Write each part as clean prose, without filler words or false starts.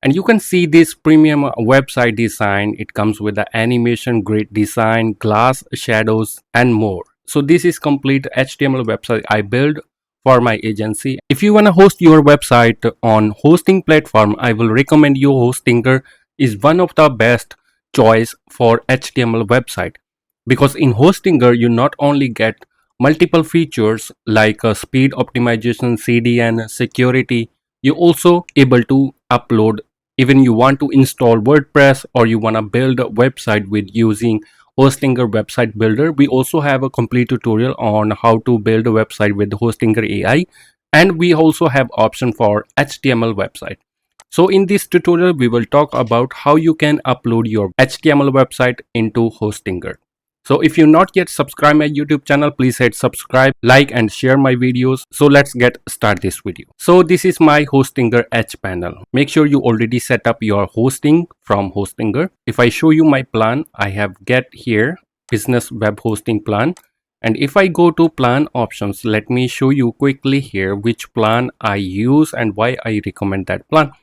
And you can see this premium website design. It comes with the animation, great design, glass shadows and more. So this is complete HTML website I built for my agency. If you want to host your website on hosting platform, I will recommend you Hostinger is one of the best choice for HTML website, because in Hostinger you not only get multiple features like speed optimization, CDN, security, you also able to upload. Even you want to install WordPress or you want to build a website with using Hostinger website builder, we also have a complete tutorial on how to build a website with Hostinger AI, and we also have option for HTML website. So in this tutorial we will talk about how you can upload your HTML website into Hostinger. So if you not yet subscribe my YouTube channel, please hit subscribe, like and share my videos. So let's get start this video. So this is my Hostinger H panel. Make sure you already set up your hosting from Hostinger. If I show you my plan, I have get here business web hosting plan. And if I go to plan options, let me show you quickly here which plan I use and why I recommend that plan.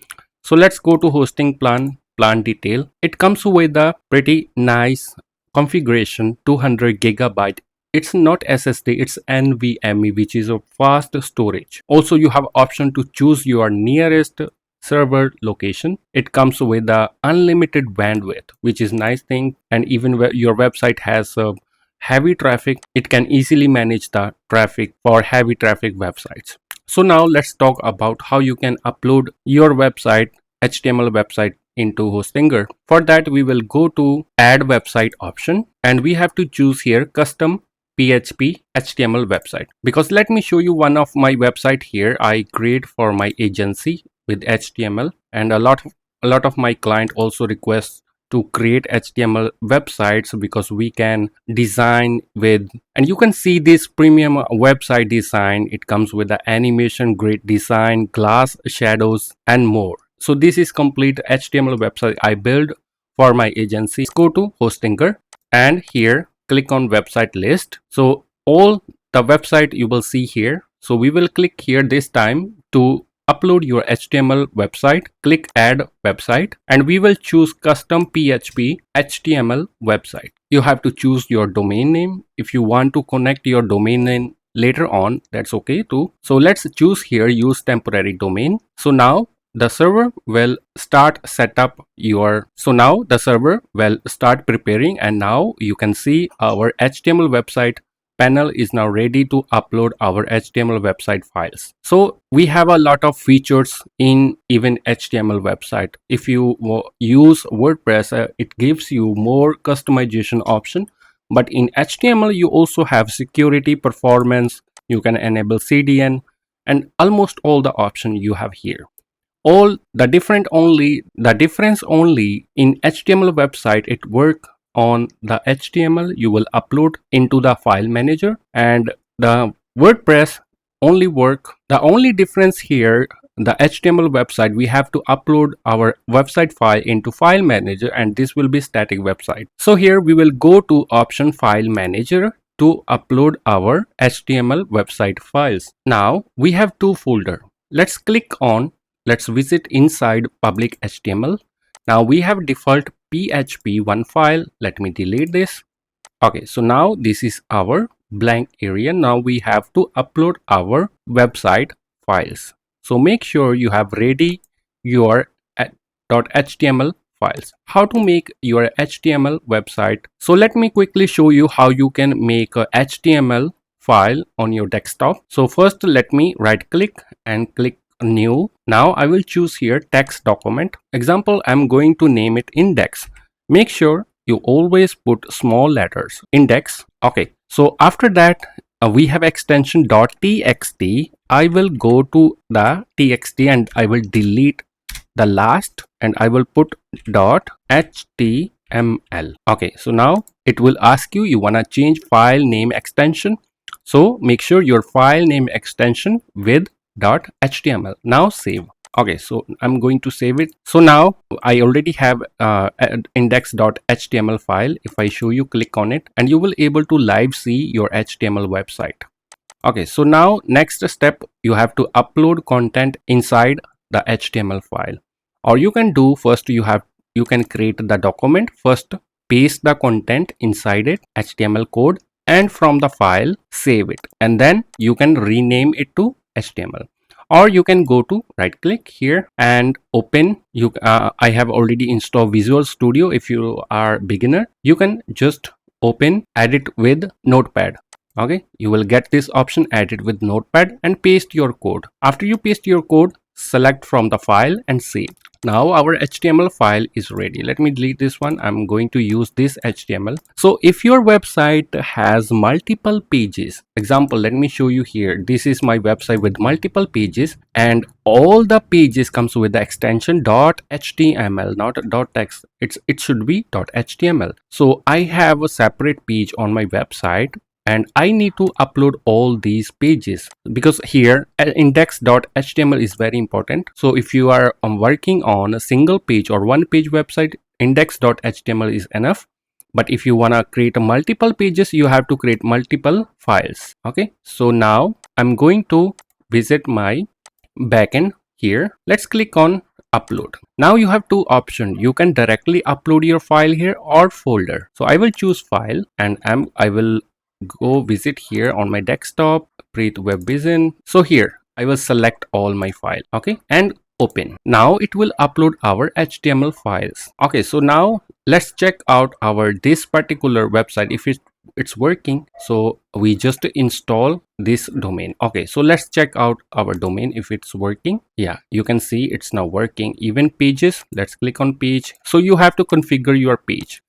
So let's go to hosting plan detail. It comes with a pretty nice configuration, 200 gigabyte. It's not SSD, it's NVMe, which is a fast storage. Also you have option to choose your nearest server location. It comes with a unlimited bandwidth, which is nice thing. And even where your website has heavy traffic, it can easily manage the traffic for heavy traffic websites. So now let's talk about how you can upload your website, HTML website into Hostinger. For that we will go to add website option and we have to choose here custom PHP HTML website, because let me show you one of my website here I create for my agency with HTML, and a lot of my client also requests to create HTML websites because we can design with, and you can see this premium website design. It comes with the animation, great design, glass shadows and more. So this is complete HTML website I built for my agency. Let's go to Hostinger and here click on website list. So all the website you will see here. So we will click here this time to upload your HTML website. Click add website and we will choose custom PHP HTML website. You have to choose your domain name. If you want to connect your domain name later on, that's okay too. So let's choose here use temporary domain. So now the server will start preparing, and now you can see our HTML website panel is now ready to upload our HTML website files. So we have a lot of features in even HTML website. If you use WordPress, it gives you more customization option, but in HTML you also have security, performance, you can enable CDN and almost all the option you have here. All the difference only in HTML website, it work on the HTML you will upload into the file manager, and the WordPress only work. The only difference here, the HTML website we have to upload our website file into file manager, and this will be static website. So here we will go to option file manager to upload our HTML website files. Now we have two folder. Let's visit inside public HTML. Now we have default PHP one file. Let me delete this. Okay, so now this is our blank area. Now we have to upload our website files. So make sure you have ready your .html files. How to make your HTML website? So let me quickly show you how you can make a HTML file on your desktop. So first let me right click and click new. Now I will choose here text document. Example, I'm going to name it index. Make sure you always put small letters, index. Okay, so after that we have extension .txt. I will go to the txt and I will delete the last and I will put .html. Okay, so now it will ask you wanna change file name extension. So make sure your file name extension with .html. Now save. Okay, so I'm going to save it. So now I already have index.html file. If I show you, click on it and you will able to live see your HTML website. Okay, so now next step, you have to upload content inside the HTML file. Or you can do first, you can create the document first, paste the content inside it, HTML code, and from the file save it, and then you can rename it to HTML. Or you can go to right click here and open, I have already installed Visual Studio. If you are beginner, you can just open edit with notepad. Okay, you will get this option, edit with notepad, and paste your code. After you paste your code, select from the file and save. Now our HTML file is ready. Let me delete this one. I'm going to use this HTML. So if your website has multiple pages, example, let me show you here. This is my website with multiple pages, and all the pages comes with the extension .html, not .text. It should be .html. So I have a separate page on my website, and I need to upload all these pages because here index.html is very important. So if you are working on a single page or one page website, index.html is enough. But if you want to create multiple pages, you have to create multiple files. Okay, so now I'm going to visit my backend here. Let's click on upload. Now you have two options. You can directly upload your file here or folder. So I will choose file, and I will go visit here on my desktop, create web vision. So here I will select all my file, okay, and open. Now it will upload our HTML files. Okay, so now let's check out our this particular website if it's working. So we just install this domain. Okay, so let's check out our domain if it's working. Yeah, you can see it's now working. Even pages, let's click on page. So you have to configure your page.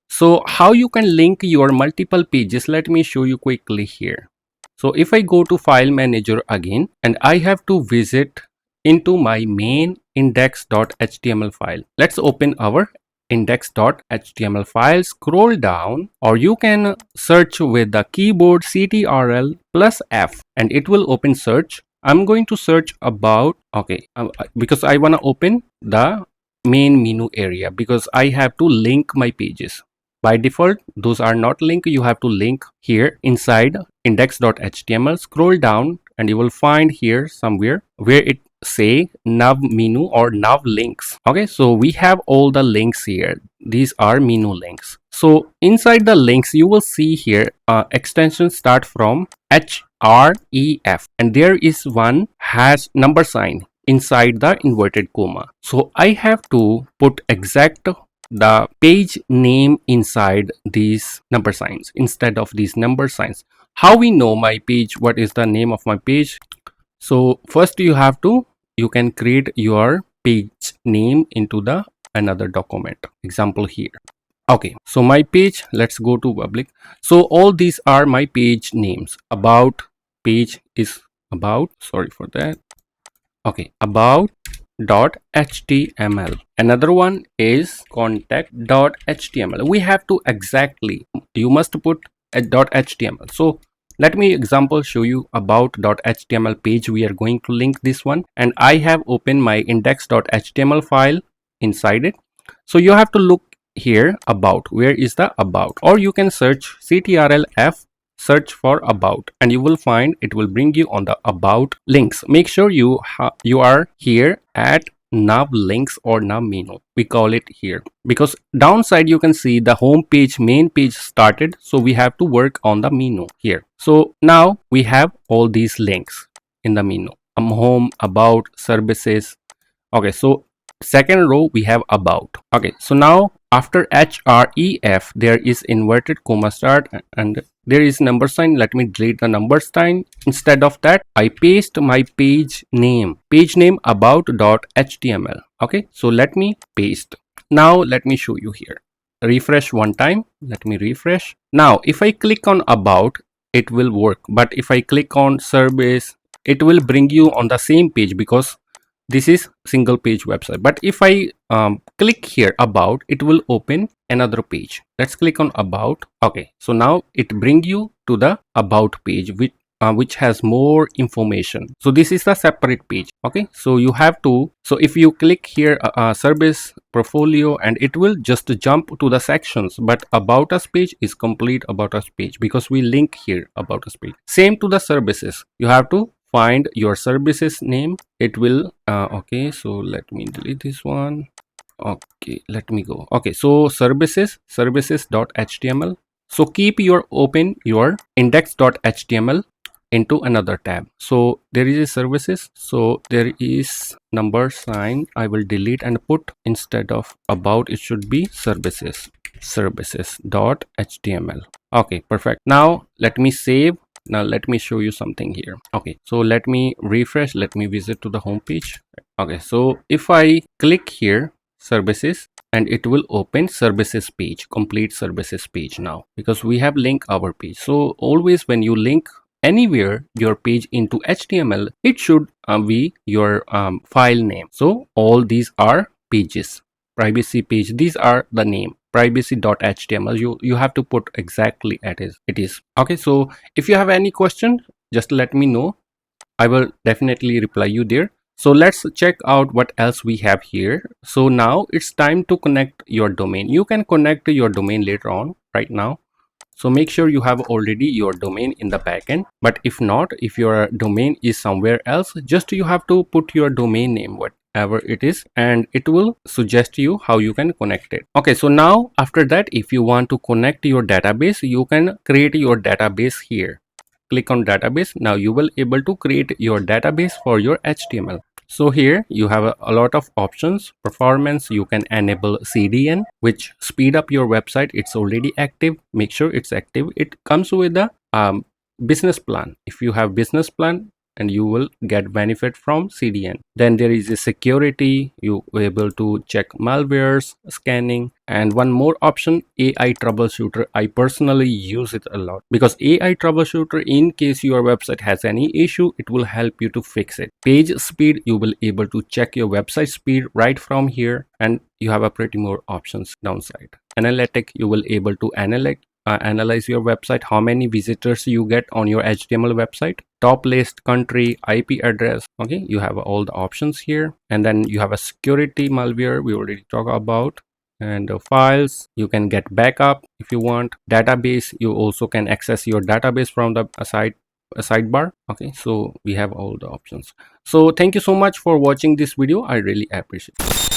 So how you can link your multiple pages, let me show you quickly here. So if I go to file manager again, and I have to visit into my main index.html file. Let's open our index.html file, scroll down, or you can search with the keyboard ctrl plus F and it will open search. I'm going to search about, okay, because I want to open the main menu area because I have to link my pages. By default, those are not linked. You have to link here inside index.html. Scroll down and you will find here somewhere where it say nav menu or nav links. Okay, so we have all the links here. These are menu links. So inside the links, you will see here extensions start from href, and there is one has number sign inside the inverted comma. So I have to put exact the page name inside these number signs instead of these number signs. How we know my page, what is the name of my page? So first you can create your page name into the another document, example here. Okay, so my page, let's go to public. So all these are my page names. About page is about, sorry for that. Okay, about .html. Another one is contact.html. We have to exactly, you must put a .html. So let me example show you about .html page. We are going to link this one, and I have opened my index.html file inside it. So you have to look here about, where is the about, or you can search ctrl+F, search for about, and you will find it will bring you on the about links. Make sure you are here at nav links or nav menu, we call it here, because downside you can see the home page, main page started, so we have to work on the menu here. So now we have all these links in the menu, home, about, services. Okay, so second row we have about. Okay, so now after href there is inverted comma start and there is number sign. Let me delete the number sign. Instead of that, I paste my page name about.html. Okay, so let me paste. Now let me show you here. Refresh one time. Let me refresh. Now if I click on about, it will work, but if I click on service, it will bring you on the same page because this is single page website. But if I click here about, it will open another page. Let's click on about. Okay, so now it bring you to the about page which has more information. So this is the separate page. Okay, so you have to, so if you click here service portfolio, and it will just jump to the sections, but about us page is complete about us page because we link here about us page. Same to the services, you have to find your services name. It will okay, so let me delete this one. Okay, let me go. Okay, so services.html. So keep your open your index.html into another tab. So there is a services, so there is number sign. I will delete and put instead of about, it should be services.html. Okay, perfect. Now let me save. Now let me show you something here. Okay, so let me refresh, let me visit to the home page. Okay, so if I click here services, and it will open services page, complete services page now, because we have linked our page. So always when you link anywhere your page into HTML, it should be your file name. So all these are pages, privacy page, these are the name privacy.html. You have to put exactly at it is. Okay, so if you have any question, just let me know. I will definitely reply you there. So let's check out what else we have here. So now it's time to connect your domain. You can connect your domain later on, right now. So make sure you have already your domain in the backend. But if not, if your domain is somewhere else, just you have to put your domain name, whatever it is, and it will suggest you how you can connect it. Okay, so now after that, if you want to connect your database, you can create your database here. Click on database. Now you will able to create your database for your HTML. So here you have a lot of options. Performance, you can enable CDN, which speed up your website. It's already active. Make sure it's active. It comes with a business plan. If you have business plan, and you will get benefit from CDN. Then there is a security. You will able to check malwares, scanning, and one more option, AI troubleshooter. I personally use it a lot because AI troubleshooter, in case your website has any issue, it will help you to fix it. Page speed, you will able to check your website speed right from here, and you have a pretty more options downside. Analytic, you will able to analyze your website, how many visitors you get on your HTML website, top list, country, IP address. Okay, you have all the options here. And then you have a security, malware we already talked about, and files, you can get backup if you want. Database, you also can access your database from the sidebar. Okay, so we have all the options. So thank you so much for watching this video. I really appreciate it.